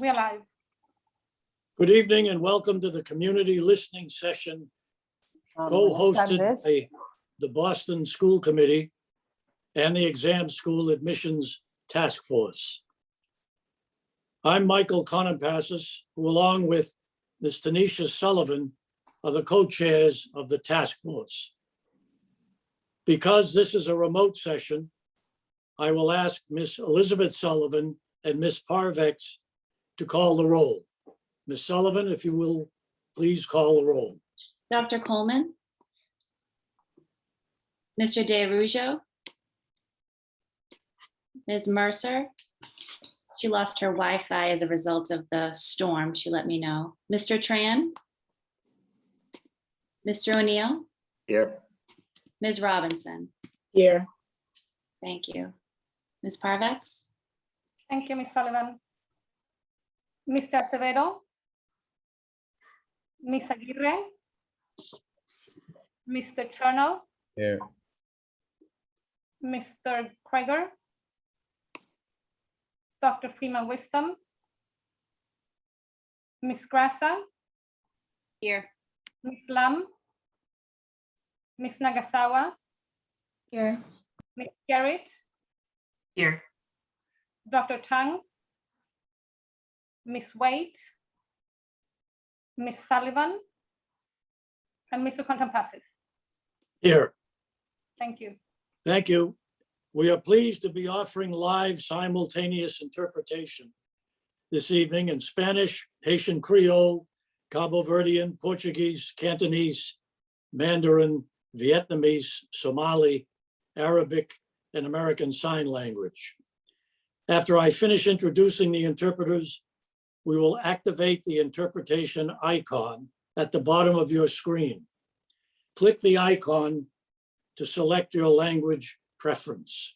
We are live. Good evening and welcome to the community listening session co-hosted by the Boston School Committee and the Exam School Admissions Task Force. I'm Michael Conampassis, who along with Ms. Tanisha Sullivan are the co-chairs of the task force. Because this is a remote session, I will ask Ms. Elizabeth Sullivan and Ms. Parvex to call the roll. Ms. Sullivan, if you will, please call the roll. Dr. Coleman, Mr. De Araujo, Ms. Mercer. She lost her Wi-Fi as a result of the storm. She let me know. Mr. Tran, Mr. O'Neill. Here. Ms. Robinson. Here. Thank you. Ms. Parvex. Thank you, Ms. Sullivan. Mr. Acevedo, Ms. Aguirre, Mr. Chernow, Here. Mr. Krieger, Dr. Freeman Wisdom, Ms. Grassa, Here. Ms. Lam, Ms. Nagasawa, Here. Ms. Garrett, Here. Dr. Tang, Ms. Wade, Ms. Sullivan, and Mr. Conampassis. Here. Thank you. Thank you. We are pleased to be offering live simultaneous interpretation this evening in Spanish, Haitian Creole, Cabo Verdean, Portuguese, Cantonese, Mandarin, Vietnamese, Somali, Arabic, and American Sign Language. After I finish introducing the interpreters, we will activate the interpretation icon at the bottom of your screen. Click the icon to select your language preference.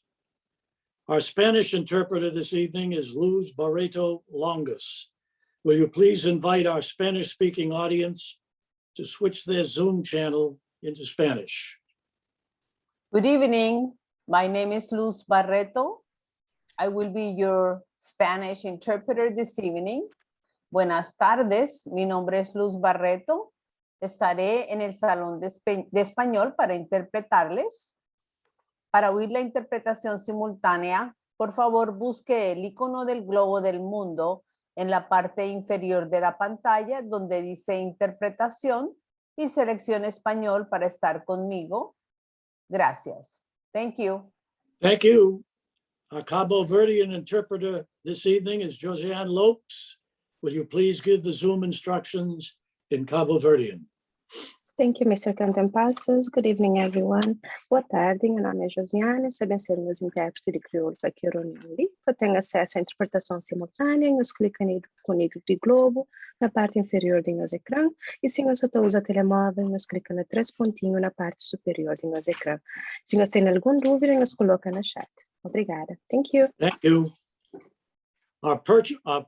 Our Spanish interpreter this evening is Luz Barreto Longus. Will you please invite our Spanish-speaking audience to switch their Zoom channel into Spanish? Good evening. My name is Luz Barreto. I will be your Spanish interpreter this evening. Buenas tardes. Mi nombre es Luz Barreto. Estaré en el salón de español para interpretarles. Para oír la interpretación simultánea, por favor busque el icono del globo del mundo en la parte inferior de la pantalla donde dice interpretación y seleccione español para estar conmigo. Gracias. Thank you. Thank you. Our Cabo Verdean interpreter this evening is Josiane Lopes. Will you please give the Zoom instructions in Cabo Verdean? Thank you, Mr. Conampassis. Good evening, everyone. Boa tarde, meu nome é Josiane, sabem ser meus intérpretes de crioulo para que ali. Para ter acesso à interpretação simultânea, nos clica no ícone de globo na parte inferior do nosso ecrã. E se você usa telemóvel, nos clica no 3 pontinhos na parte superior do nosso ecrã. Se você tem alguma dúvida, nos coloca no chat. Obrigada. Thank you. Thank you. Our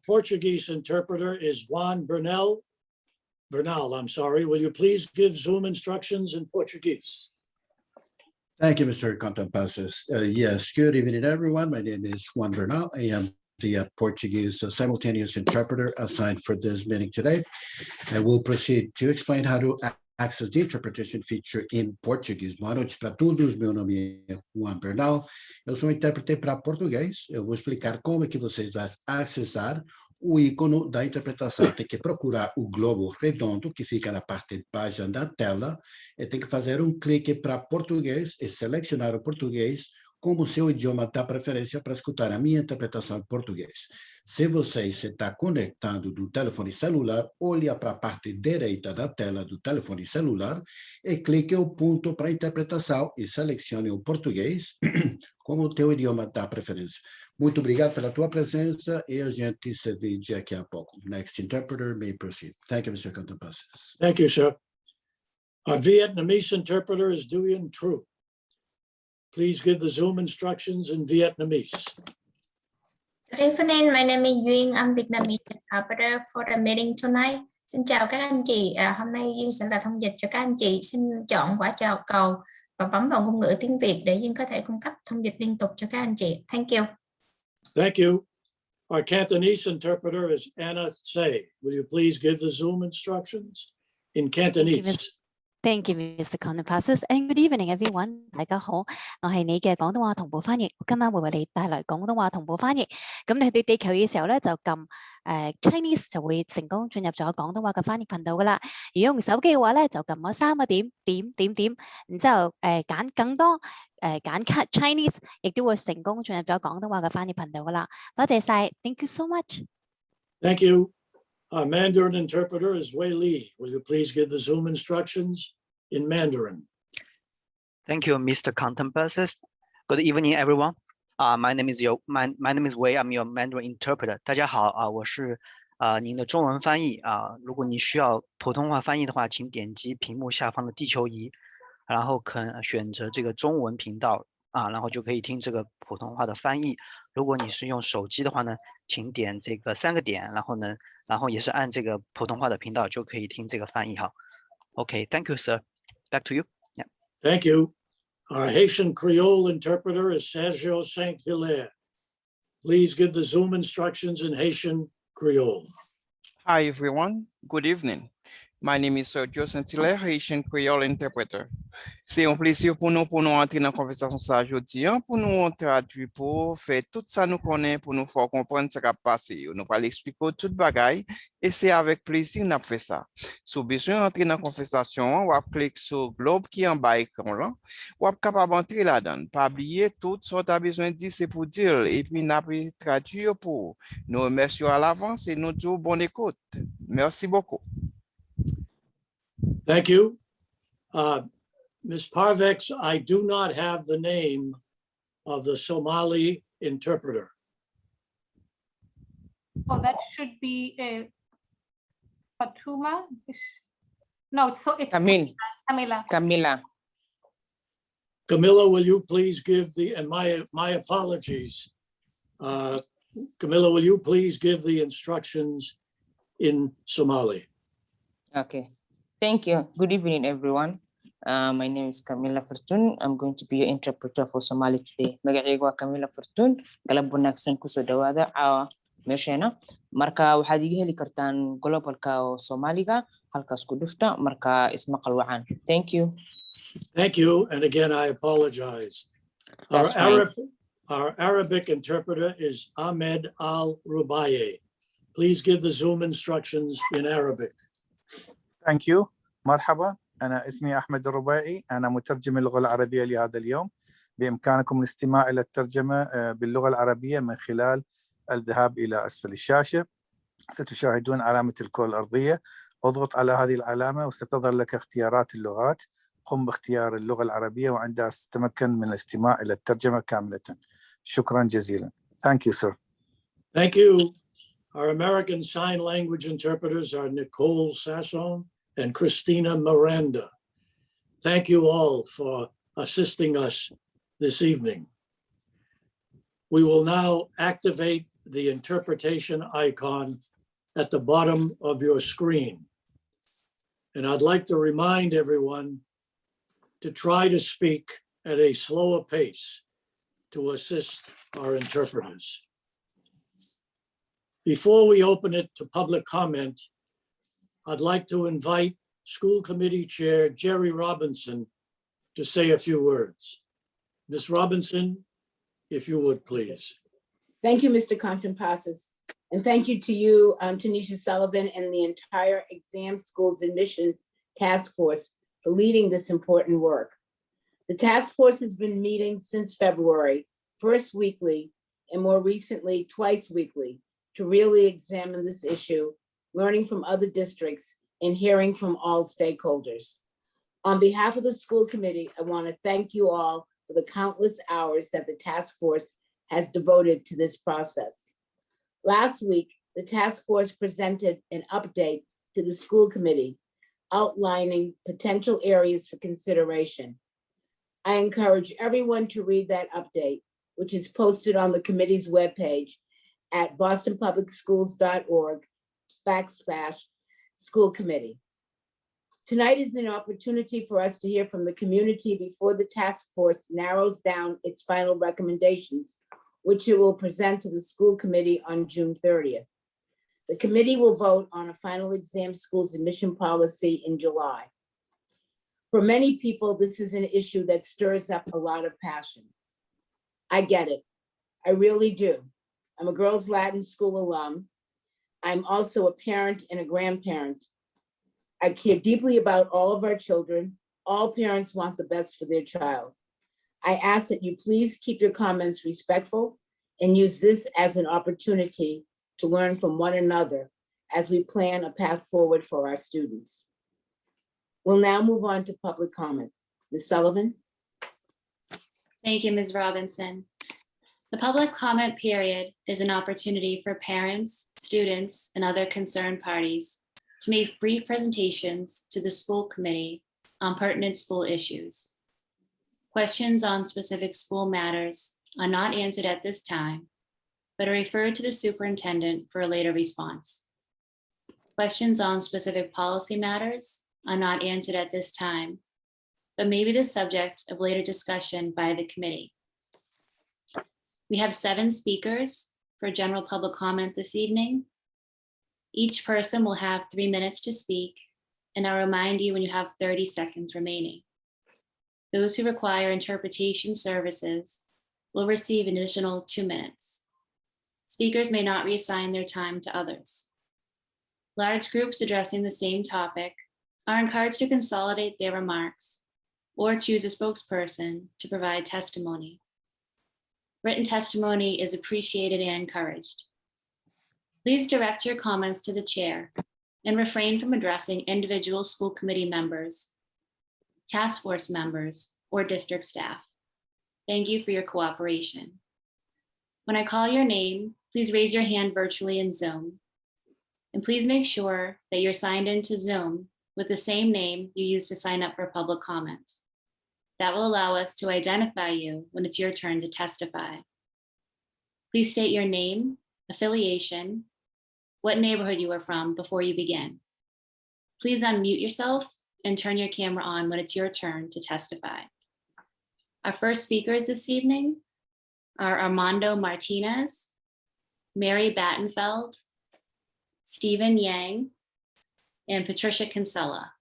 Portuguese interpreter is Juan Bernal, I'm sorry. Will you please give Zoom instructions in Portuguese? Thank you, Mr. Conampassis. Yes, good evening, everyone. My name is Juan Bernal. I am the Portuguese simultaneous interpreter assigned for this meeting today. I will proceed to explain how to access the interpretation feature in Portuguese. Boa noite para todos. Meu nome é Juan Bernal. Eu sou intérprete para português. Eu vou explicar como é que vocês vão acessar o ícone da interpretação. Tem que procurar o globo redondo que fica na parte baixa da tela e tem que fazer um clique para português e selecionar o português como seu idioma da preferência para escutar a minha interpretação em português. Se você está conectado do telefone celular, olhe para a parte direita da tela do telefone celular e clique o ponto para interpretação e selecione o português como o teu idioma da preferência. Muito obrigado pela tua presença e a gente se vê daqui a pouco. Next interpreter may proceed. Thank you, Mr. Conampassis. Thank you, sir. Our Vietnamese interpreter is Duyen Tru. Please give the Zoom instructions in Vietnamese. Good evening, my name is Duyên. I'm Vietnamese interpreter for the meeting tonight. Xin chào các anh chị. Hôm nay Duyên sẽ là thông dịch cho các anh chị. Xin chọn quả chào cầu và bấm vào ngôn ngữ tiếng Việt để Duyên có thể cung cấp thông dịch liên tục cho các anh chị. Thank you. Thank you. Our Cantonese interpreter is Anna Tsay. Will you please give the Zoom instructions in Cantonese? Thank you, Mr. Contempassus, and good evening, everyone. 大家好，我係你嘅廣東話同步翻譯，今晚會為你帶來廣東話同步翻譯。咁你去到地球儀嘅時候咧，就撳Chinese 就會成功進入咗廣東話嘅翻譯頻道噶啦。如果用手機嘅話咧，就撳嗰3個點，然之後揀更多揀 cut Chinese， 亦都會成功進入咗廣東話嘅翻譯頻道噶啦。多謝晒 ，Thank you so much. Thank you. Our Mandarin interpreter is Wei Li. Will you please give the Zoom instructions in Mandarin? Thank you, Mr. Contempassus. Good evening, everyone. My name is Wei. I'm your Mandarin interpreter. 大家好，我是您的中文翻译如果你需要普通话翻译的话，请点击屏幕下方的地球仪，然后选择这个中文频道然后就可以听这个普通话的翻译。如果你是用手机的话呢，请点这个3个点，然后也是按这个普通话的频道就可以听这个翻译。好 ，OK, thank you, sir. Back to you. Yeah. Thank you. Our Haitian Creole interpreter is Sergio Saint-Hilaire. Please give the Zoom instructions in Haitian Creole. Hi, everyone. Good evening. My name is Sergio Saint-Hilaire, Haitian Creole interpreter. C'est un plaisir pour nous entrer dans la conversation ça aujourd'hui, pour nous traduire, pour faire tout ça nous connaît, pour nous faire comprendre ce qui a passé. Nous allons expliquer tout le bagaille et c'est avec plaisir qu'on a fait ça. Si vous avez besoin d'entrer dans la conversation, vous cliquez sur le globe qui est en bas écran là, vous êtes capable d'entrer là-dedans. Pas oublier tout ce que vous avez besoin de dire, c'est pour dire et puis nous allons traduire pour nous remercions à l'avance et nous disons bonne écoute. Merci beaucoup. Thank you. Ms. Parvex, I do not have the name of the Somali interpreter. Oh, that should be Fatuma. No, it's Camila. Camilla, will you please give the, and my apologies. Camilla, will you please give the instructions in Somali? Okay. Thank you. Good evening, everyone. My name is Camila Fortune. I'm going to be your interpreter for Somali today. Magacayga waa Camila Fortune. Galab wanaagsan kusoo dhawaada meesheena. Marka waxaad iga heli kartaan globalka oo Soomaaliga halkaas ku dhufta marka ismaqal wacan. Thank you. Thank you. And again, I apologize. Our Arabic interpreter is Ahmed Al-Rubaye. Please give the Zoom instructions in Arabic. Thank you. مرحبا، أنا اسمي أحمد الرباعي، أنا مترجم اللغة العربية لهذا اليوم. بإمكانكم الاستماع إلى الترجمة باللغة العربية من خلال الذهاب إلى أسفل الشاشة. ستشاهدون علامة الكرة الأرضية، اضغط على هذه العلامة وستظهر لك اختيارات اللغات. قم باختيار اللغة العربية وعندها ستتمكن من الاستماع إلى الترجمة كاملة. شكرا جزيلا. Thank you, sir. Thank you. Our American Sign Language interpreters are Nicole Sasson and Christina Miranda. Thank you all for assisting us this evening. We will now activate the interpretation icon at the bottom of your screen. And I'd like to remind everyone to try to speak at a slower pace to assist our interpreters. Before we open it to public comment, I'd like to invite School Committee Chair Jerry Robinson to say a few words. Ms. Robinson, if you would, please. Thank you, Mr. Contempassus. And thank you to you, Tanisha Sullivan, and the entire Exam Schools Admissions Task Force for leading this important work. The task force has been meeting since February, first weekly, and more recently, twice weekly, to really examine this issue, learning from other districts and hearing from all stakeholders. On behalf of the school committee, I want to thank you all for the countless hours that the task force has devoted to this process. Last week, the task force presented an update to the school committee outlining potential areas for consideration. I encourage everyone to read that update, which is posted on the committee's webpage at bostonpublicsschools.org/school committee. Tonight is an opportunity for us to hear from the community before the task force narrows down its final recommendations which it will present to the school committee on June 30th. The committee will vote on a final exam schools admission policy in July. For many people, this is an issue that stirs up a lot of passion. I get it. I really do. I'm a girls' Latin school alum. I'm also a parent and a grandparent. I care deeply about all of our children. All parents want the best for their child. I ask that you please keep your comments respectful and use this as an opportunity to learn from one another as we plan a path forward for our students. We'll now move on to public comment. Ms. Sullivan? Thank you, Ms. Robinson. The public comment period is an opportunity for parents, students, and other concerned parties to make brief presentations to the school committee on pertinent school issues. Questions on specific school matters are not answered at this time, but are referred to the superintendent for a later response. Questions on specific policy matters are not answered at this time, but may be the subject of later discussion by the committee. We have 7 speakers for general public comment this evening. Each person will have 3 minutes to speak, and I'll remind you when you have 30 seconds remaining. Those who require interpretation services will receive an additional 2 minutes. Speakers may not reassign their time to others. Large groups addressing the same topic are encouraged to consolidate their remarks or choose a spokesperson to provide testimony. Written testimony is appreciated and encouraged. Please direct your comments to the chair and refrain from addressing individual school committee members, task force members, or district staff. Thank you for your cooperation. When I call your name, please raise your hand virtually in Zoom. And please make sure that you're signed into Zoom with the same name you used to sign up for public comment. That will allow us to identify you when it's your turn to testify. Please state your name, affiliation, what neighborhood you are from before you begin. Please unmute yourself and turn your camera on when it's your turn to testify. Our first speakers this evening are Armando Martinez, Mary Battenfeld, Stephen Yang, and Patricia Kinsella.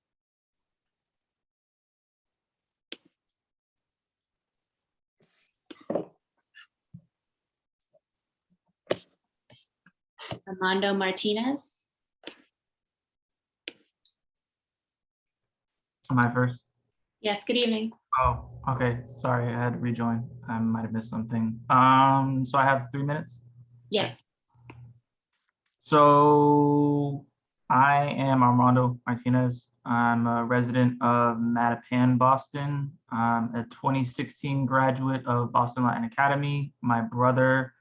Armando Martinez. Am I first? Yes, good evening. Oh, okay. Sorry, I had to rejoin. I might have missed something. So I have 3 minutes? Yes. So I am Armando Martinez. I'm a resident of Mattapan, Boston. I'm a 2016 graduate of Boston Latin Academy. My brother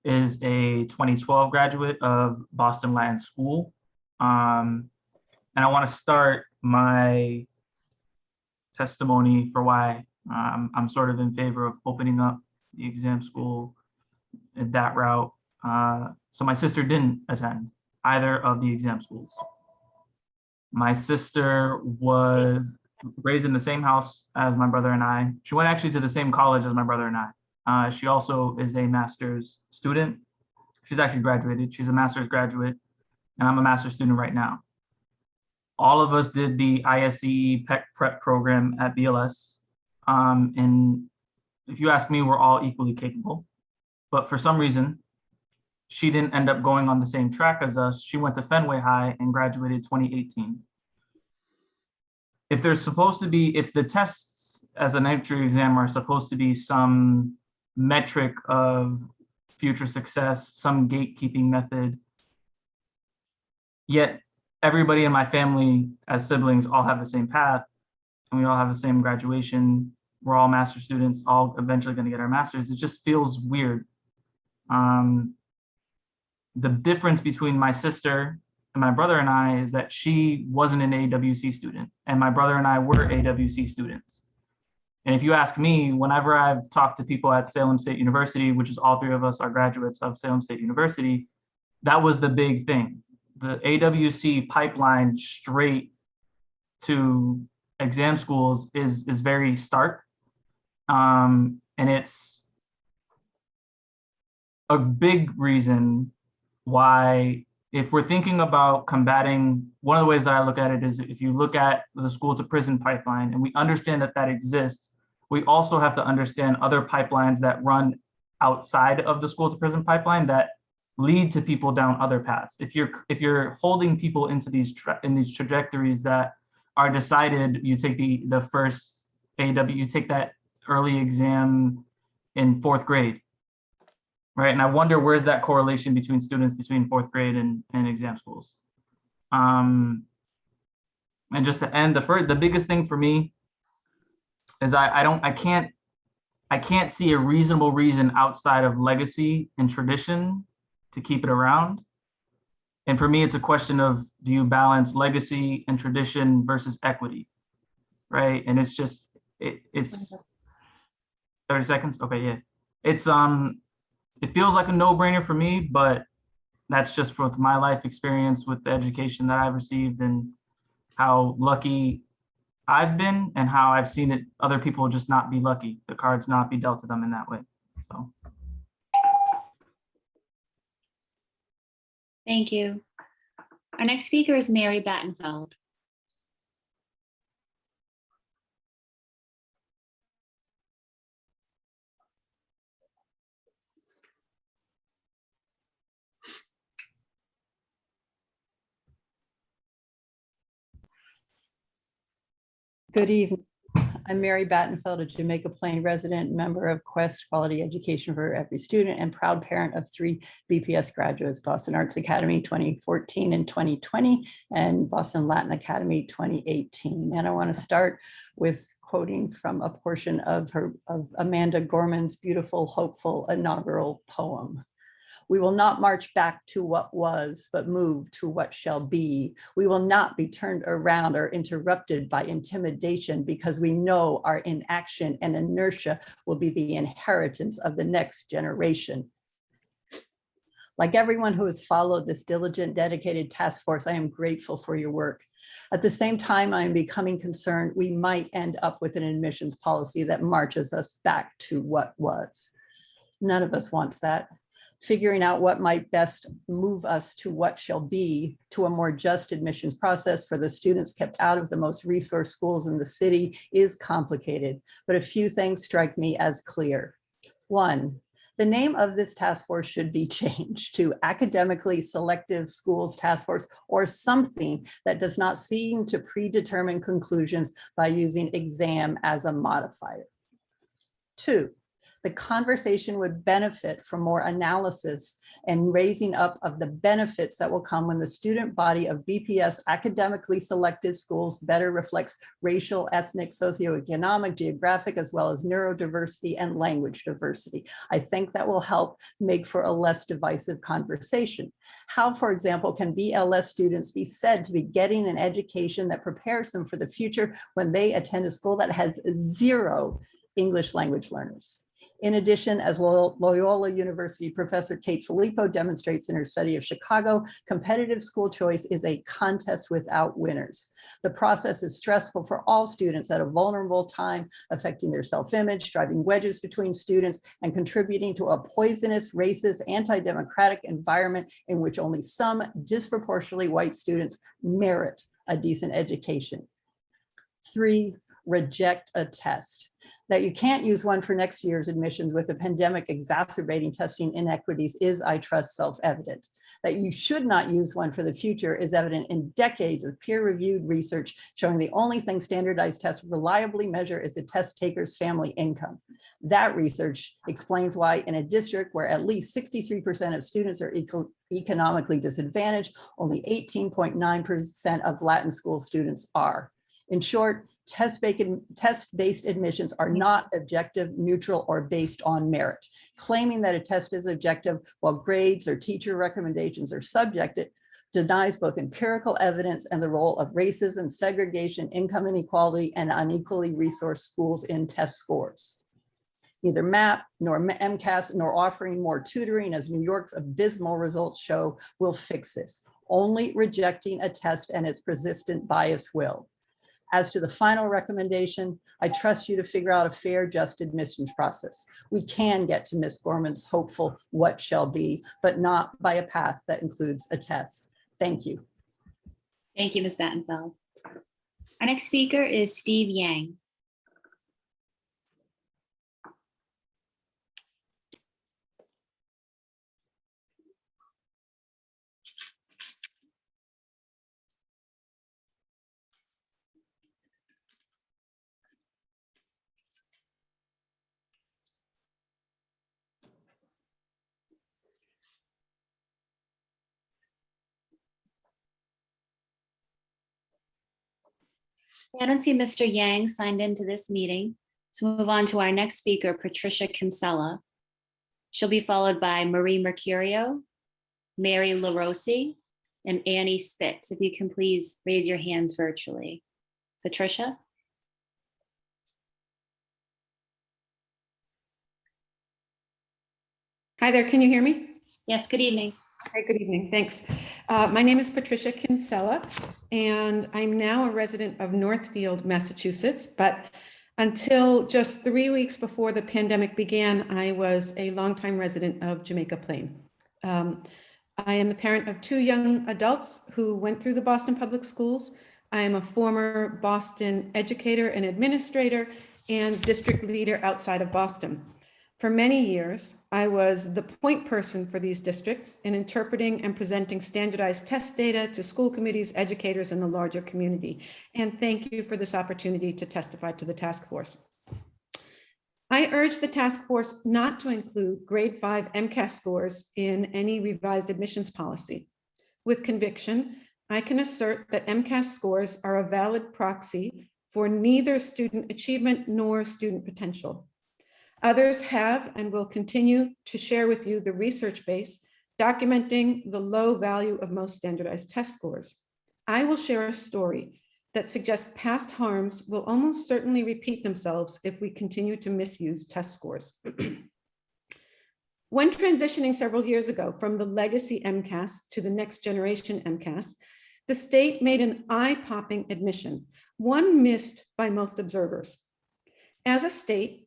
is a 2012 graduate of Boston Latin School. And I want to start my testimony for why I'm sort of in favor of opening up the exam school in that route. So my sister didn't attend either of the exam schools. My sister was raised in the same house as my brother and I. She went actually to the same college as my brother and I. She also is a master's student. She's actually graduated. She's a master's graduate, and I'm a master's student right now. All of us did the ISE PEC prep program at BLS. And if you ask me, we're all equally capable. But for some reason, she didn't end up going on the same track as us. She went to Fenway High and graduated 2018. If there's supposed to be, if the tests as an entry exam are supposed to be some metric of future success, some gatekeeping method, yet everybody in my family as siblings all have the same path and we all have the same graduation. We're all master students, all eventually going to get our masters. It just feels weird. The difference between my sister and my brother and I is that she wasn't an AWC student and my brother and I were AWC students. And if you ask me, whenever I've talked to people at Salem State University, which is all 3 of us are graduates of Salem State University, that was the big thing. The AWC pipeline straight to exam schools is very stark. And it's a big reason why, if we're thinking about combating, one of the ways that I look at it is if you look at the school to prison pipeline and we understand that that exists, we also have to understand other pipelines that run outside of the school to prison pipeline that lead to people down other paths. If you're holding people into these trajectories that are decided, you take the first AW, you take that early exam in 4th grade, right? And I wonder, where's that correlation between students between 4th grade and exam schools? And just to end, the biggest thing for me is I can't see a reasonable reason outside of legacy and tradition to keep it around. And for me, it's a question of, do you balance legacy and tradition versus equity, right? And it's just, it's 30 seconds. Okay, yeah. It's, it feels like a no-brainer for me, but that's just with my life experience with the education that I've received and how lucky I've been and how I've seen it, other people just not be lucky, the cards not be dealt to them in that way, so. Thank you. Our next speaker is Mary Battenfeld. Good evening. I'm Mary Battenfeld, a Jamaica Plain resident, member of Quest Quality Education for Every Student, and proud parent of 3 BPS graduates, Boston Arts Academy 2014 and 2020, and Boston Latin Academy 2018. And I want to start with quoting from a portion of Amanda Gorman's beautiful, hopeful inaugural poem. We will not march back to what was, but move to what shall be. We will not be turned around or interrupted by intimidation, because we know our inaction and inertia will be the inheritance of the next generation. Like everyone who has followed this diligent, dedicated task force, I am grateful for your work. At the same time, I am becoming concerned we might end up with an admissions policy that marches us back to what was. None of us wants that. Figuring out what might best move us to what shall be, to a more just admissions process for the students kept out of the most resource schools in the city, is complicated, but a few things strike me as clear. 1, the name of this task force should be changed to Academically Selective Schools Task Force, or something that does not seem to predetermine conclusions by using exam as a modifier. 2, the conversation would benefit from more analysis and raising up of the benefits that will come when the student body of BPS academically selected schools better reflects racial, ethnic, socioeconomic, geographic, as well as neurodiversity and language diversity. I think that will help make for a less divisive conversation. How, for example, can BLS students be said to be getting an education that prepares them for the future when they attend a school that has 0 English language learners? In addition, as Loyola University professor Kate Filippo demonstrates in her study of Chicago, competitive school choice is a contest without winners. The process is stressful for all students at a vulnerable time, affecting their self-image, driving wedges between students, and contributing to a poisonous, racist, anti-democratic environment in which only some disproportionately white students merit a decent education. 3, reject a test. That you can't use one for next year's admissions with the pandemic exacerbating testing inequities is, I trust, self-evident. That you should not use one for the future is evident in decades of peer-reviewed research showing the only thing standardized tests reliably measure is the test taker's family income. That research explains why in a district where at least 63% of students are economically disadvantaged, only 18.9% of Latin school students are. In short, test-based admissions are not objective, neutral, or based on merit. Claiming that a test is objective while grades or teacher recommendations are subjective denies both empirical evidence and the role of racism, segregation, income inequality, and unequally resourced schools in test scores. Neither MAP nor MCAS nor offering more tutoring, as New York's abysmal results show, will fix this. Only rejecting a test and its persistent bias will. As to the final recommendation, I trust you to figure out a fair, just admissions process. We can get to Ms. Gorman's hopeful what shall be, but not by a path that includes a test. Thank you. Thank you, Ms. Battenfeld. Our next speaker is Steve Yang. I don't see Mr. Yang signed into this meeting. So we'll move on to our next speaker, Patricia Kinsella. She'll be followed by Marie Mercurio, Mary LaRossi, and Annie Spitz. If you can please raise your hands virtually. Patricia? Hi there, can you hear me? Yes, good evening. Hi, good evening, thanks. My name is Patricia Kinsella, and I'm now a resident of Northfield, Massachusetts, but until just 3 weeks before the pandemic began, I was a longtime resident of Jamaica Plain. I am the parent of 2 young adults who went through the Boston Public Schools. I am a former Boston educator and administrator and district leader outside of Boston. For many years, I was the point person for these districts in interpreting and presenting standardized test data to school committees, educators, and the larger community. And thank you for this opportunity to testify to the task force. I urge the task force not to include grade 5 MCAS scores in any revised admissions policy. With conviction, I can assert that MCAS scores are a valid proxy for neither student achievement nor student potential. Others have and will continue to share with you the research base documenting the low value of most standardized test scores. I will share a story that suggests past harms will almost certainly repeat themselves if we continue to misuse test scores. When transitioning several years ago from the legacy MCAS to the next generation MCAS, the state made an eye-popping admission, one missed by most observers. As a state,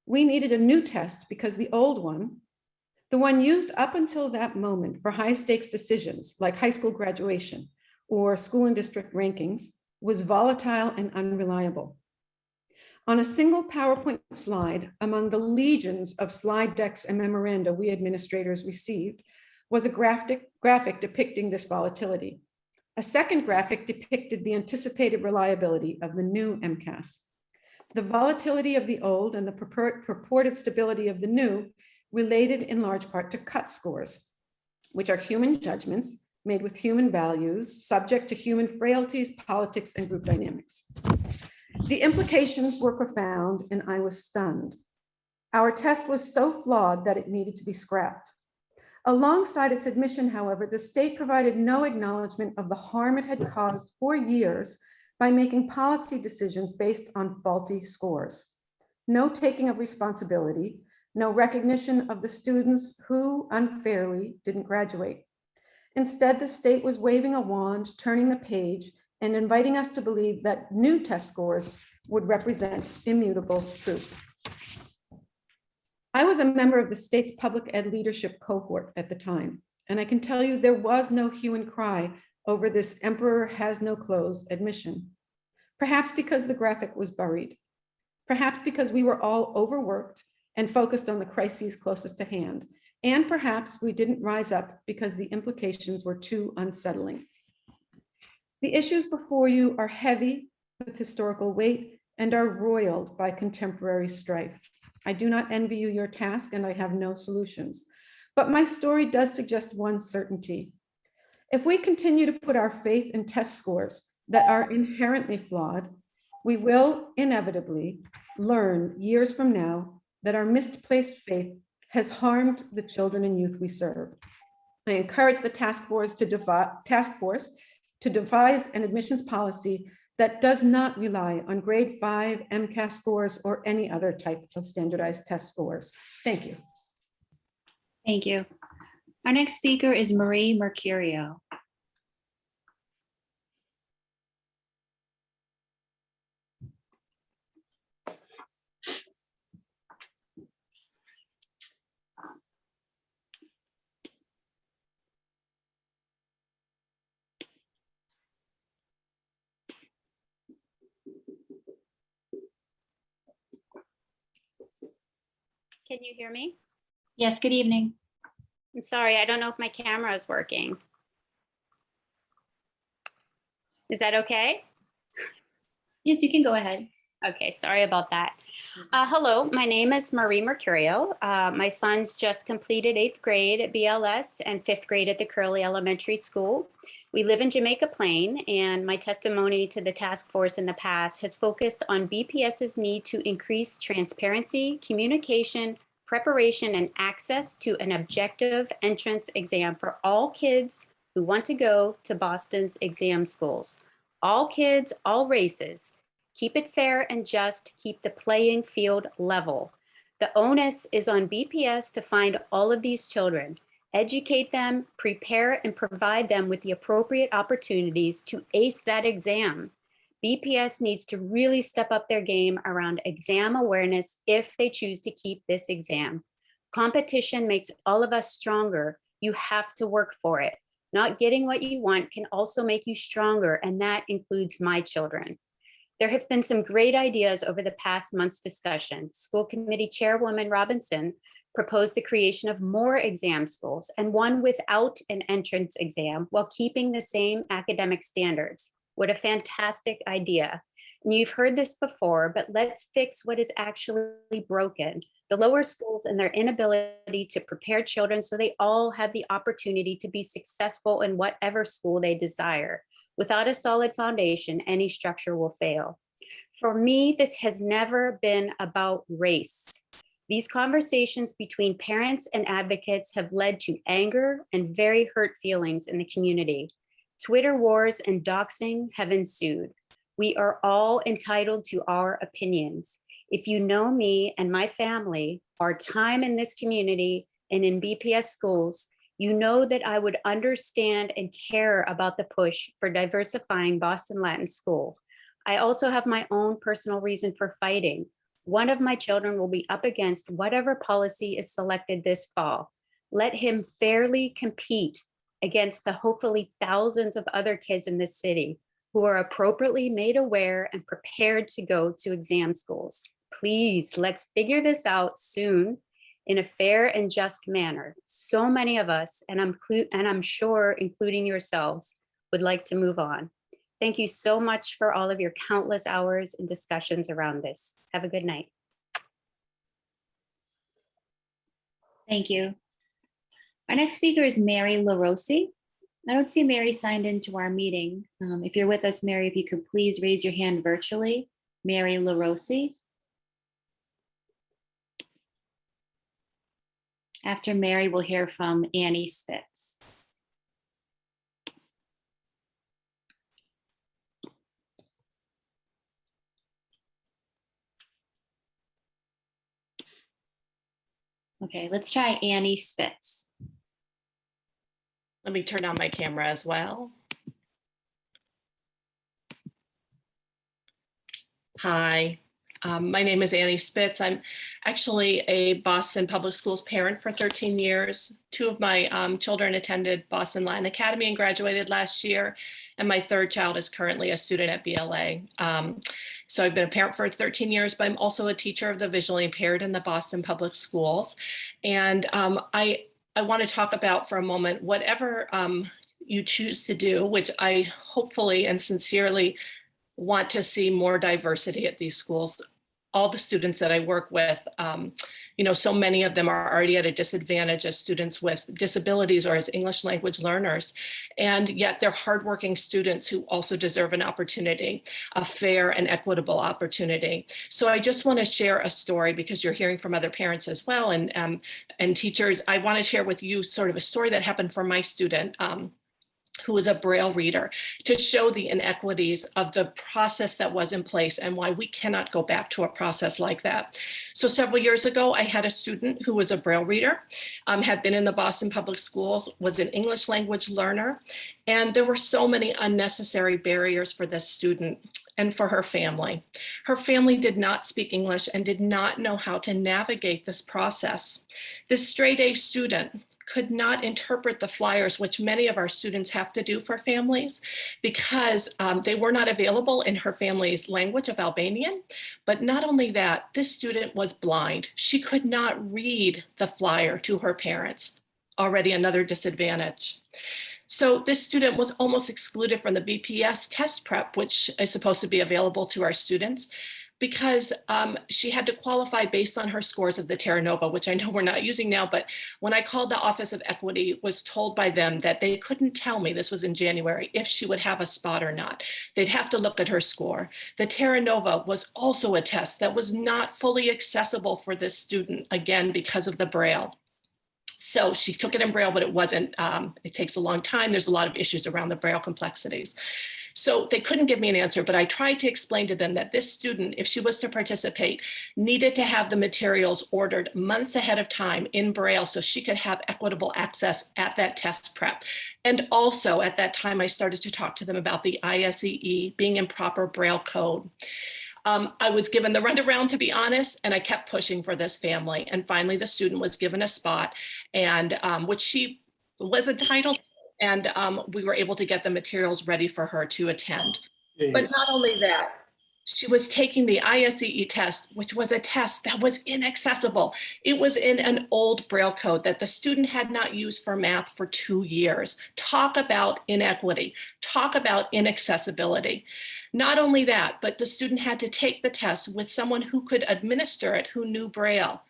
we needed a new test because the old one, the one used up until that moment for high stakes decisions like high school graduation or school and district rankings, was volatile and unreliable. On a single PowerPoint slide among the legions of slide decks and memoranda we administrators received was a graphic depicting this volatility. A second graphic depicted the anticipated reliability of the new MCAS. The volatility of the old and the purported stability of the new related in large part to cut scores, which are human judgments made with human values, subject to human frailties, politics, and group dynamics. The implications were profound, and I was stunned. Our test was so flawed that it needed to be scrapped. Alongside its admission, however, the state provided no acknowledgement of the harm it had caused for years by making policy decisions based on faulty scores. No taking of responsibility, no recognition of the students who unfairly didn't graduate. Instead, the state was waving a wand, turning the page, and inviting us to believe that new test scores would represent immutable truth. I was a member of the state's public ed leadership cohort at the time, and I can tell you there was no hue and cry over this emperor has no clothes admission. Perhaps because the graphic was buried. Perhaps because we were all overworked and focused on the crises closest to hand. And perhaps we didn't rise up because the implications were too unsettling. The issues before you are heavy with historical weight and are roiled by contemporary strife. I do not envy you your task, and I have no solutions. But my story does suggest one certainty. If we continue to put our faith in test scores that are inherently flawed, we will inevitably learn years from now that our misplaced faith has harmed the children and youth we serve. I encourage the task force to devise an admissions policy that does not rely on grade 5 MCAS scores or any other type of standardized test scores. Thank you. Thank you. Our next speaker is Marie Mercurio. Can you hear me? Yes, good evening. I'm sorry, I don't know if my camera is working. Is that okay? Yes, you can go ahead. Okay, sorry about that. Hello, my name is Marie Mercurio. My son's just completed 8th grade at BLS and 5th grade at the Curley Elementary School. We live in Jamaica Plain, and my testimony to the task force in the past has focused on BPS's need to increase transparency, communication, preparation, and access to an objective entrance exam for all kids who want to go to Boston's exam schools. All kids, all races. Keep it fair and just, keep the playing field level. The onus is on BPS to find all of these children, educate them, prepare and provide them with the appropriate opportunities to ace that exam. BPS needs to really step up their game around exam awareness if they choose to keep this exam. Competition makes all of us stronger. You have to work for it. Not getting what you want can also make you stronger, and that includes my children. There have been some great ideas over the past month's discussion. School Committee Chairwoman Robinson proposed the creation of more exam schools and one without an entrance exam while keeping the same academic standards. What a fantastic idea. And you've heard this before, but let's fix what is actually broken. The lower schools and their inability to prepare children so they all have the opportunity to be successful in whatever school they desire. Without a solid foundation, any structure will fail. For me, this has never been about race. These conversations between parents and advocates have led to anger and very hurt feelings in the community. Twitter wars and doxing have ensued. We are all entitled to our opinions. If you know me and my family, our time in this community and in BPS schools, you know that I would understand and care about the push for diversifying Boston Latin School. I also have my own personal reason for fighting. One of my children will be up against whatever policy is selected this fall. Let him fairly compete against the hopefully thousands of other kids in this city who are appropriately made aware and prepared to go to exam schools. Please, let's figure this out soon in a fair and just manner. So many of us, and I'm sure including yourselves, would like to move on. Thank you so much for all of your countless hours and discussions around this. Have a good night. Thank you. Our next speaker is Mary LaRossi. I don't see Mary signed into our meeting. If you're with us, Mary, if you could please raise your hand virtually. Mary LaRossi. After Mary, we'll hear from Annie Spitz. Okay, let's try Annie Spitz. Let me turn on my camera as well. Hi, my name is Annie Spitz. I'm actually a Boston Public Schools parent for 13 years. 2 of my children attended Boston Latin Academy and graduated last year. And my 3rd child is currently a student at BLA. So I've been a parent for 13 years, but I'm also a teacher of the visually impaired in the Boston Public Schools. And I want to talk about for a moment, whatever you choose to do, which I hopefully and sincerely want to see more diversity at these schools. All the students that I work with, so many of them are already at a disadvantage as students with disabilities or as English language learners. And yet they're hardworking students who also deserve an opportunity, a fair and equitable opportunity. So I just want to share a story because you're hearing from other parents as well and teachers. I want to share with you sort of a story that happened for my student, who is a Braille reader, to show the inequities of the process that was in place and why we cannot go back to a process like that. So several years ago, I had a student who was a Braille reader, had been in the Boston Public Schools, was an English language learner, and there were so many unnecessary barriers for this student. and for her family. Her family did not speak English and did not know how to navigate this process. This straight A student could not interpret the flyers, which many of our students have to do for families, because they were not available in her family's language of Albanian. But not only that, this student was blind. She could not read the flyer to her parents, already another disadvantage. So this student was almost excluded from the BPS test prep, which is supposed to be available to our students, because she had to qualify based on her scores of the Terra Nova, which I know we're not using now, but when I called the Office of Equity, was told by them that they couldn't tell me, this was in January, if she would have a spot or not. They'd have to look at her score. The Terra Nova was also a test that was not fully accessible for this student, again, because of the Braille. So she took it in Braille, but it wasn't, it takes a long time. There's a lot of issues around the Braille complexities. So they couldn't give me an answer, but I tried to explain to them that this student, if she was to participate, needed to have the materials ordered months ahead of time in Braille so she could have equitable access at that test prep. And also at that time, I started to talk to them about the ISEE being in proper Braille code. I was given the runaround, to be honest, and I kept pushing for this family. And finally, the student was given a spot, and which she was entitled to. And we were able to get the materials ready for her to attend. Jeez. But not only that, she was taking the ISEE test, which was a test that was inaccessible. It was in an old Braille code that the student had not used for math for 2 years. Talk about inequity, talk about inaccessibility. Not only that, but the student had to take the test with someone who could administer it, who knew Braille.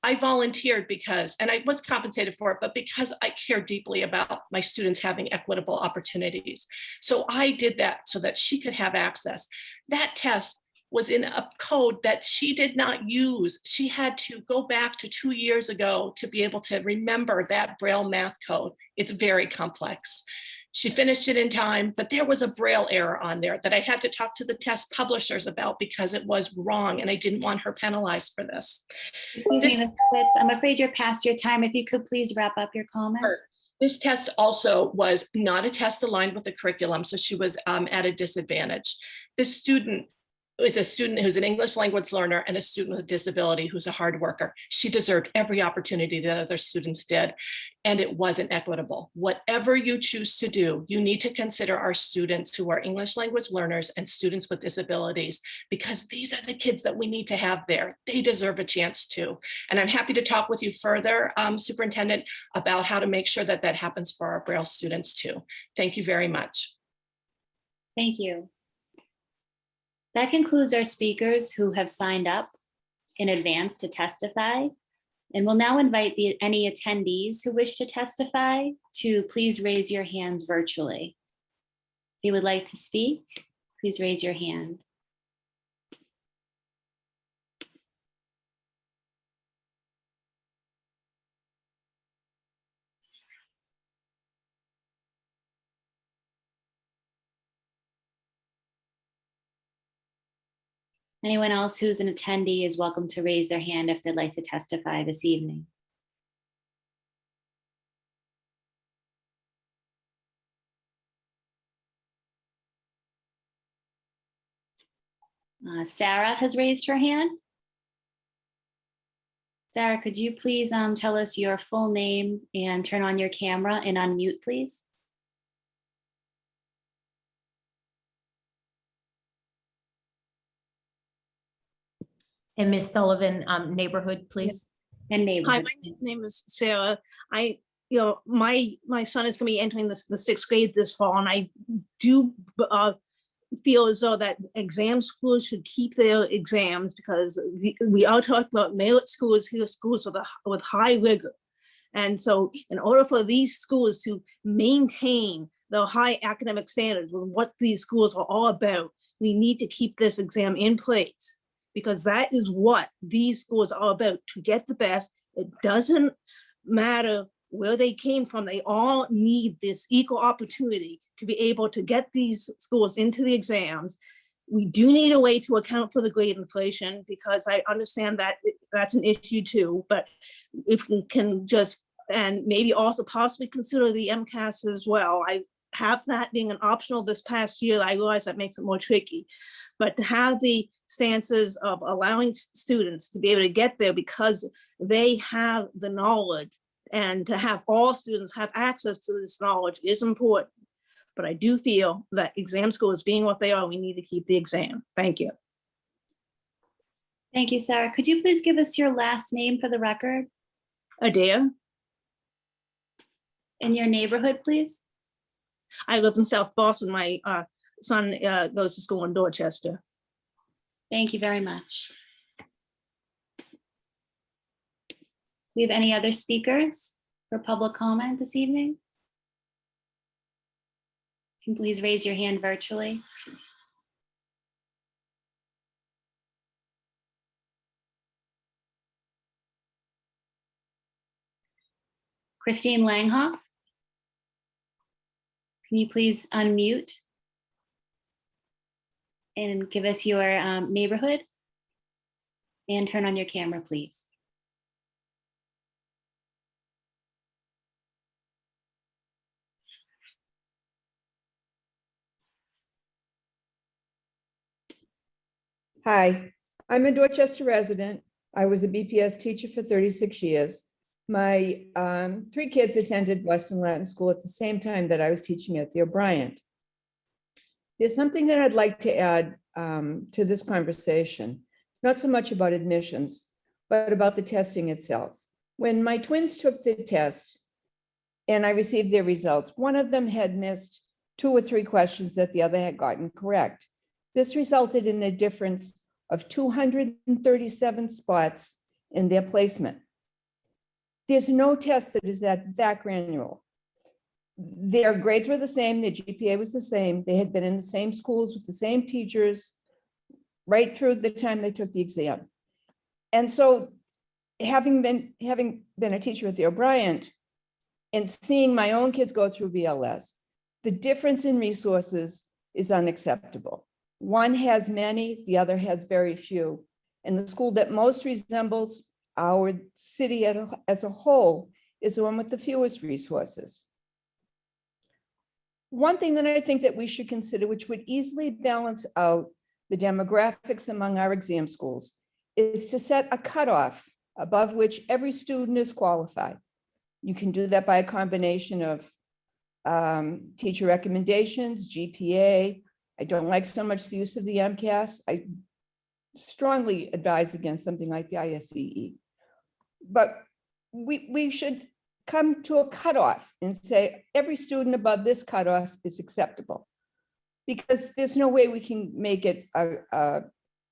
I volunteered because, and I was compensated for it, but because I care deeply about my students having equitable opportunities. So I did that so that she could have access. That test was in a code that she did not use. She had to go back to 2 years ago to be able to remember that Braille math code. It's very complex. She finished it in time, but there was a Braille error on there that I had to talk to the test publishers about because it was wrong and I didn't want her penalized for this. Susan Spitz, I'm afraid you're past your time. If you could please wrap up your comments. Sure. This test also was not a test aligned with the curriculum, so she was at a disadvantage. This student is a student who's an English language learner and a student with a disability who's a hard worker. She deserved every opportunity that other students did, and it wasn't equitable. Whatever you choose to do, you need to consider our students who are English language learners and students with disabilities, because these are the kids that we need to have there. They deserve a chance too. And I'm happy to talk with you further, Superintendent, about how to make sure that that happens for our Braille students too. Thank you very much. Thank you. That concludes our speakers who have signed up in advance to testify. And we'll now invite any attendees who wish to testify to please raise your hands virtually. If you would like to speak, please raise your hand. Anyone else who's an attendee is welcome to raise their hand if they'd like to testify this evening. Sarah has raised her hand. Sarah, could you please tell us your full name and turn on your camera and unmute, please? And Ms. Sullivan, neighborhood, please. And neighborhood. Hi, my name is Sarah. My son is going to be entering the 6th grade this fall, and I do feel as though that exam schools should keep their exams, because we are talking about merit schools, here schools with high rigor. And so in order for these schools to maintain the high academic standards with what these schools are all about, we need to keep this exam in place, because that is what these schools are about, to get the best. It doesn't matter where they came from. They all need this equal opportunity to be able to get these schools into the exams. We do need a way to account for the grade inflation, because I understand that that's an issue too, but if we can just, and maybe also possibly consider the MCAS as well. have that being an optional this past year, I realize that makes it more tricky. But to have the stances of allowing students to be able to get there because they have the knowledge, and to have all students have access to this knowledge is important. But I do feel that exam schools being what they are, we need to keep the exam. Thank you. Thank you, Sarah. Could you please give us your last name for the record? Adair. In your neighborhood, please? I live in South Boston. My son goes to school in Dorchester. Thank you very much. Do we have any other speakers for public comment this evening? You can please raise your hand virtually. Christine Langhoff, can you please unmute and give us your neighborhood and turn on your camera, please? Hi, I'm a Dorchester resident. I was a BPS teacher for 36 years. My 3 kids attended Western Latin School at the same time that I was teaching at the O'Brien. There's something that I'd like to add to this conversation, not so much about admissions, but about the testing itself. When my twins took the test and I received their results, one of them had missed 2 or 3 questions that the other had gotten correct. This resulted in a difference of 237 spots in their placement. There's no test that is that granular. Their grades were the same, their GPA was the same, they had been in the same schools with the same teachers right through the time they took the exam. And so having been a teacher at the O'Brien and seeing my own kids go through BLS, the difference in resources is unacceptable. One has many, the other has very few. And the school that most resembles our city as a whole is the one with the fewest resources. One thing that I think that we should consider, which would easily balance out the demographics among our exam schools, is to set a cutoff above which every student is qualified. You can do that by a combination of teacher recommendations, GPA. I don't like so much the use of the MCAS. I strongly advise against something like the ISEE. But we should come to a cutoff and say every student above this cutoff is acceptable, because there's no way we can make it a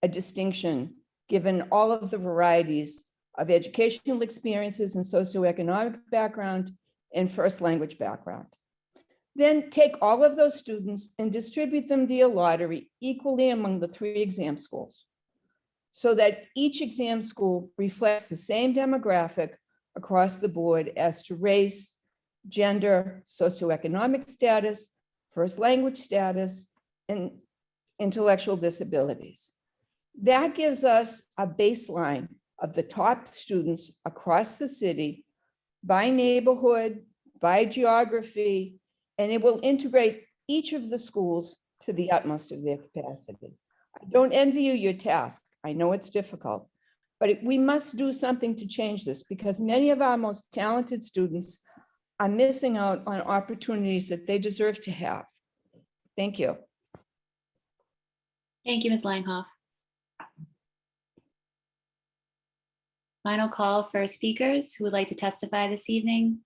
distinction given all of the varieties of educational experiences and socioeconomic background and first language background. Then take all of those students and distribute them via lottery equally among the 3 exam schools, so that each exam school reflects the same demographic across the board as to race, gender, socioeconomic status, first language status, and intellectual disabilities. That gives us a baseline of the top students across the city by neighborhood, by geography, and it will integrate each of the schools to the utmost of their capacity. I don't envy you your task. I know it's difficult, but we must do something to change this, because many of our most talented students are missing out on opportunities that they deserve to have. Thank you. Thank you, Ms. Langhoff. Final call for speakers who would like to testify this evening.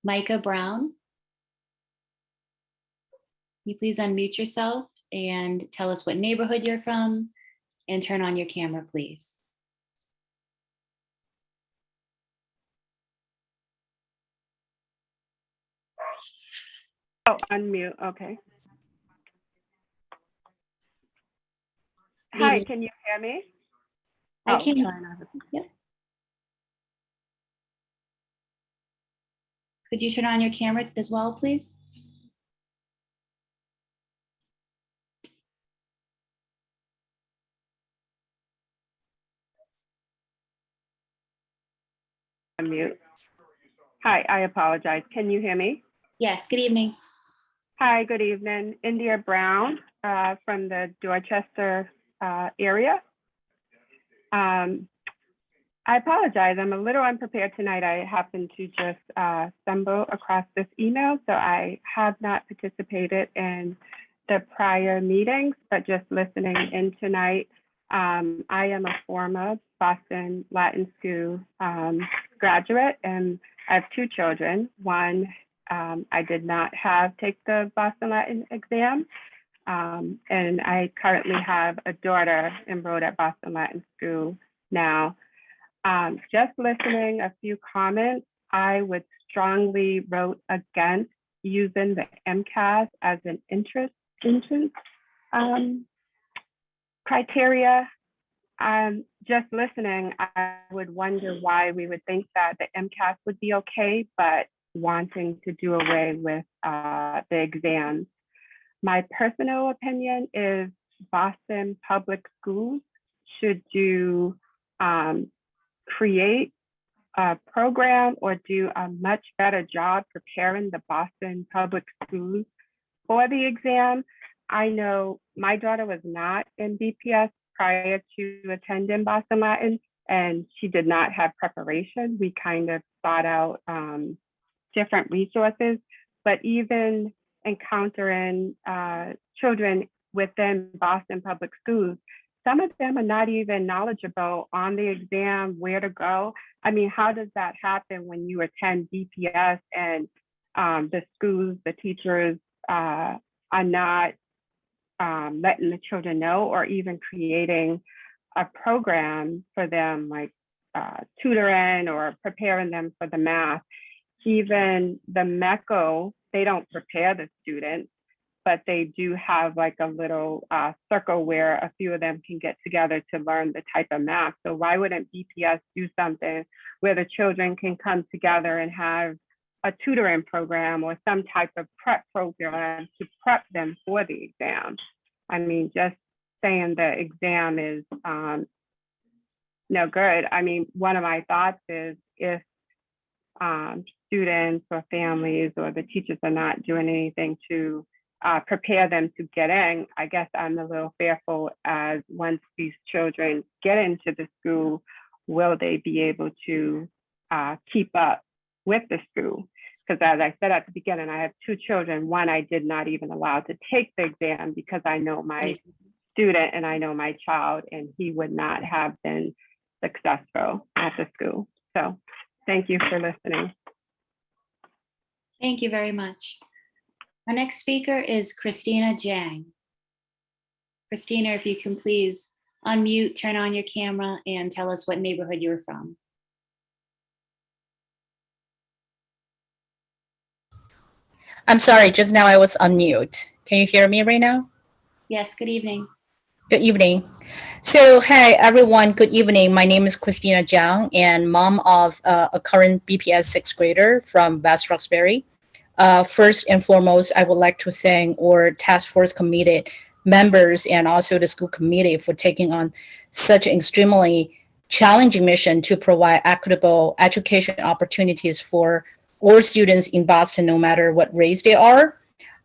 Micah Brown. Can you please unmute yourself and tell us what neighborhood you're from and turn on your camera, please. Oh, unmute, okay. Hi, can you hear me? I can. Yep. Could you turn on your camera as well, please? mute. Hi, I apologize. Can you hear me? Yes, good evening. Hi, good evening. India Brown from the Dorchester area. I apologize. I'm a little unprepared tonight. I happened to just stumble across this email, so I have not participated in the prior meetings, but just listening in tonight. I am a former Boston Latin School graduate, and I have two children. One, I did not take the Boston Latin exam, and I currently have a daughter enrolled at Boston Latin School now. Just listening a few comments, I would strongly vote against using the MCAS as an entrance criteria. Just listening, I would wonder why we would think that the MCAS would be okay, but wanting to do away with the exams. My personal opinion is Boston Public Schools should create a program or do a much better job preparing the Boston Public Schools for the exam. I know my daughter was not in BPS prior to attending Boston Latin, and she did not have preparation. We kind of sought out different resources, but even encountering children within Boston Public Schools, some of them are not even knowledgeable on the exam, where to go. I mean, how does that happen when you attend BPS and the schools, the teachers are not letting the children know, or even creating a program for them, like tutoring or preparing them for the math. Even the MECO, they don't prepare the students, but they do have like a little circle where a few of them can get together to learn the type of math. So why wouldn't BPS do something where the children can come together and have a tutoring program or some type of prep program to prep them for the exam? I mean, just saying the exam is no good. I mean, one of my thoughts is if students or families or the teachers are not doing anything to prepare them to get in, I guess I'm a little fearful as once these children get into the school, will they be able to keep up with the school? Because as I said at the beginning, I have two children. One, I did not even allow to take the exam because I know my student and I know my child, and he would not have been successful at the school. So thank you for listening. Thank you very much. Our next speaker is Christina Zhao. Christina, if you can please unmute, turn on your camera, and tell us what neighborhood you're from. I'm sorry, just now I was on mute. Can you hear me right now? Yes, good evening. Good evening. So, hi everyone, good evening. My name is Christina Zhao and mom of a current BPS 6th grader from West Roxbury. First and foremost, I would like to thank our task force committee members and also the school committee for taking on such an extremely challenging mission to provide equitable education opportunities for all students in Boston, no matter what race they are.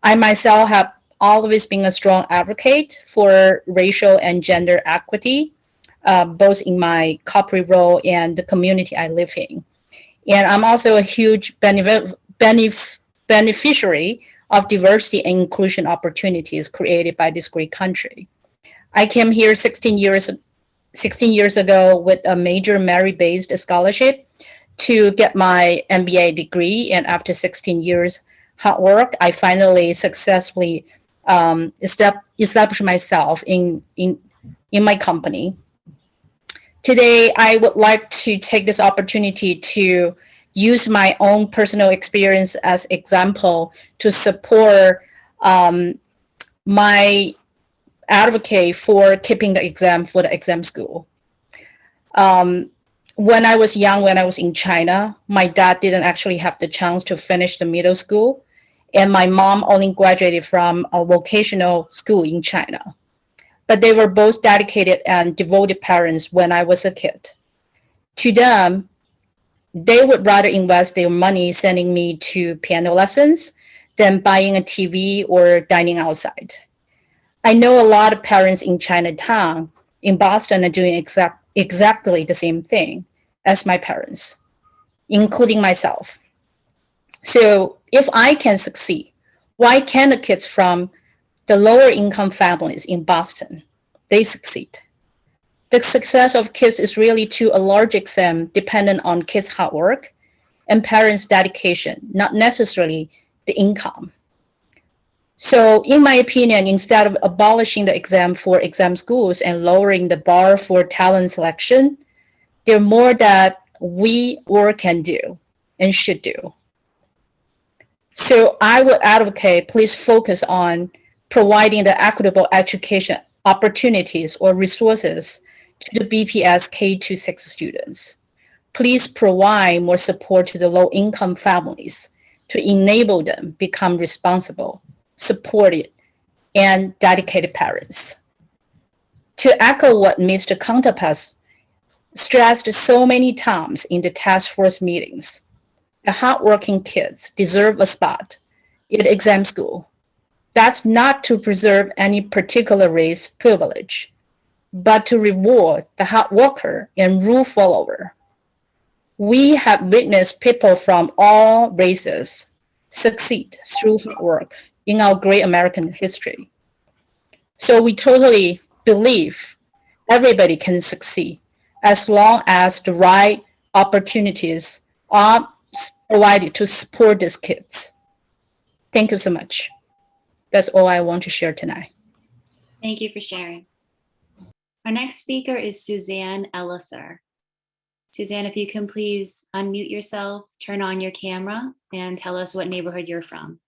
I myself have always been a strong advocate for racial and gender equity, both in my corporate role and the community I live in. And I'm also a huge beneficiary of diversity and inclusion opportunities created by this great country. I came here 16 years ago with a major merit-based scholarship to get my MBA degree, and after 16 years hard work, I finally successfully established myself in my company. Today, I would like to take this opportunity to use my own personal experience as example to support my advocate for keeping the exam for the exam school. When I was young, when I was in China, my dad didn't actually have the chance to finish the middle school, and my mom only graduated from a vocational school in China. But they were both dedicated and devoted parents when I was a kid. To them, they would rather invest their money sending me to piano lessons than buying a TV or dining outside. I know a lot of parents in Chinatown, in Boston, are doing exactly the same thing as my parents, including myself. So if I can succeed, why can't the kids from the lower income families in Boston, they succeed? The success of kids is really to a large extent dependent on kids' hard work and parents' dedication, not necessarily the income. So in my opinion, instead of abolishing the exam for exam schools and lowering the bar for talent selection, there are more that we all can do and should do. So I would advocate, please focus on providing the equitable education opportunities or resources to the BPS K-6 students. Please provide more support to the low-income families to enable them become responsible, supported, and dedicated parents. To echo what Mr. Counterpass stressed so many times in the task force meetings, the hardworking kids deserve a spot in exam school. That's not to preserve any particular race privilege, but to reward the hard worker and rule follower. We have witnessed people from all races succeed through hard work in our great American history. So we totally believe everybody can succeed as long as the right opportunities are provided to support these kids. Thank you so much. That's all I want to share tonight. Thank you for sharing. Our next speaker is Suzanne Alvarez. Suzanne, if you can please unmute yourself, turn on your camera, and tell us what neighborhood you're from.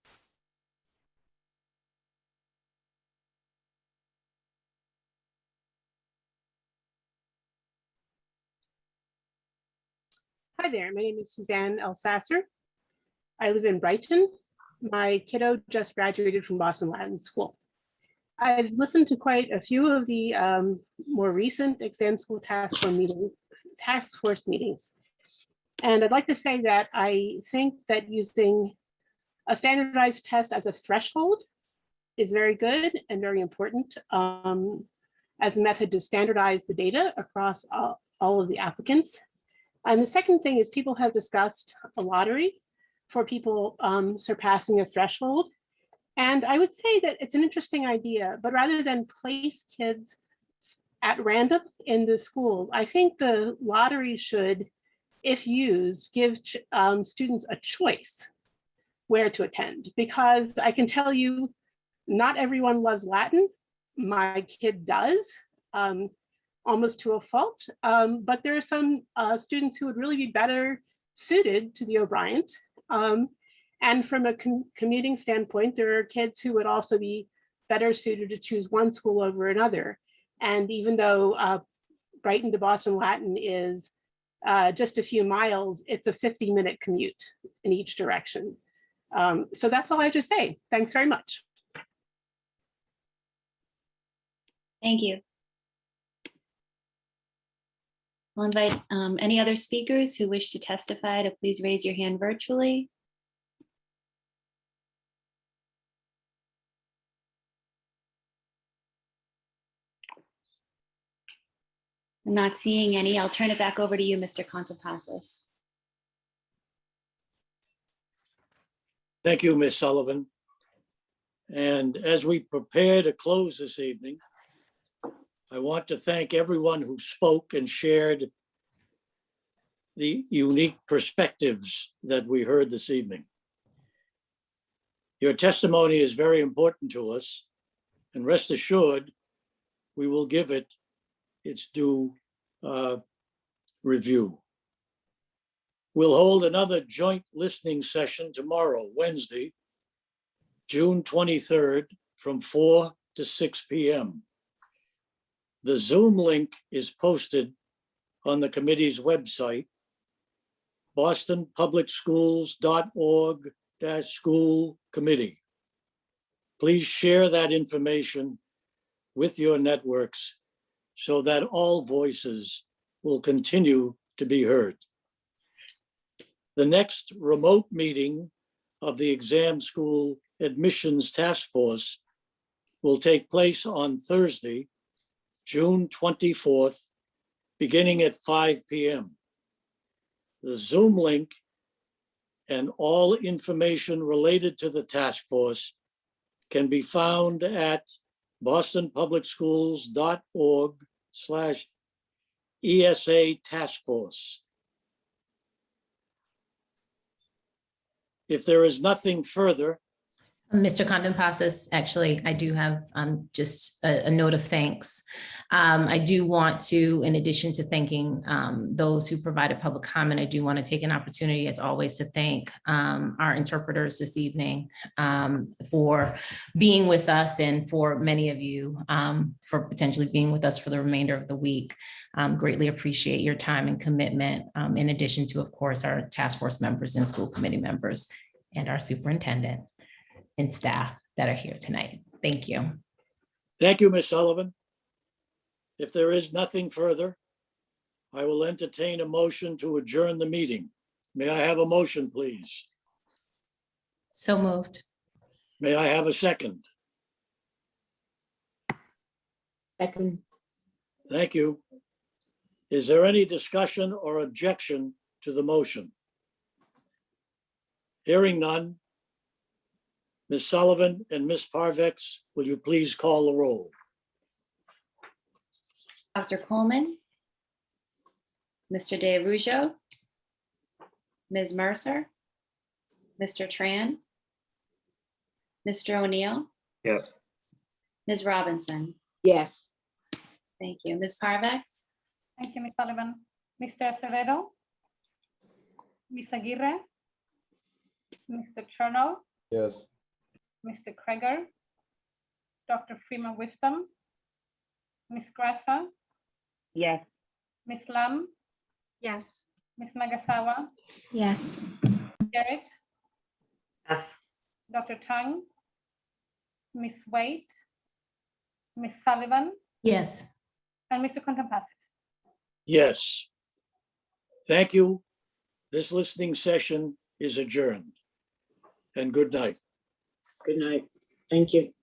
Hi there, my name is Suzanne Elsasser. I live in Brighton. My kiddo just graduated from Boston Latin School. I've listened to quite a few of the more recent exam school task force meetings. And I'd like to say that I think that using a standardized test as a threshold is very good and very important as a method to standardize the data across all of the applicants. And the second thing is people have discussed a lottery for people surpassing a threshold. And I would say that it's an interesting idea, but rather than place kids at random in the schools, I think the lottery should, if used, give students a choice where to attend. Because I can tell you, not everyone loves Latin. My kid does, almost to a fault. But there are some students who would really be better suited to the O'Brien. And from a commuting standpoint, there are kids who would also be better suited to choose one school over another. And even though Brighton to Boston Latin is just a few miles, it's a 50-minute commute in each direction. So that's all I have to say. Thanks very much. Thank you. I'll invite any other speakers who wish to testify to please raise your hand virtually. I'm not seeing any. I'll turn it back over to you, Mr. Contrepassas. Thank you, Ms. Sullivan. And as we prepare to close this evening, I want to thank everyone who spoke and shared the unique perspectives that we heard this evening. Your testimony is very important to us, and rest assured, we will give it its due review. We'll hold another joint listening session tomorrow, Wednesday, June 23rd, from 4 to 6 p.m. The Zoom link is posted on the committee's website, bostonpublicschools.org/school committee. Please share that information with your networks so that all voices will continue to be heard. The next remote meeting of the Exam School Admissions Task Force will take place on Thursday, June 24th, beginning at 5 p.m. The Zoom link and all information related to the task force can be found at bostonpublicschools.org/ESA Task Force. If there is nothing further, Mr. Condon Passes, actually, I do have just a note of thanks. I do want to, in addition to thanking those who provided public comment, I do want to take an opportunity, as always, to thank our interpreters this evening for being with us, and for many of you for potentially being with us for the remainder of the week. Greatly appreciate your time and commitment, in addition to, of course, our task force members and school committee members and our superintendent and staff that are here tonight. Thank you. thank you, Ms. Sullivan. If there is nothing further, I will entertain a motion to adjourn the meeting. May I have a motion, please? So moved. May I have a second? Second. Thank you. Is there any discussion or objection to the motion? Hearing none. Ms. Sullivan and Ms. Parvex, will you please call the roll? Dr. Coleman, Mr. DeRujo, Ms. Mercer, Mr. Tran, Mr. O'Neill, Yes. Ms. Robinson. Yes. Thank you. Ms. Parvex, Thank you, Ms. Sullivan. Mr. Acevedo, Ms. Aguirre, Mr. Chernow, Yes. Mr. Kreger, Dr. Freeman Wisdom, Ms. Grassa, Yes. Ms. Lam, Yes. Ms. Nagasawa, yes. Garrett, Yes. Dr. Tang, Ms. Waite, Ms. Sullivan, Yes. and Mr. Contampasses. Yes. Thank you. This listening session is adjourned. And good night. Good night. Thank you.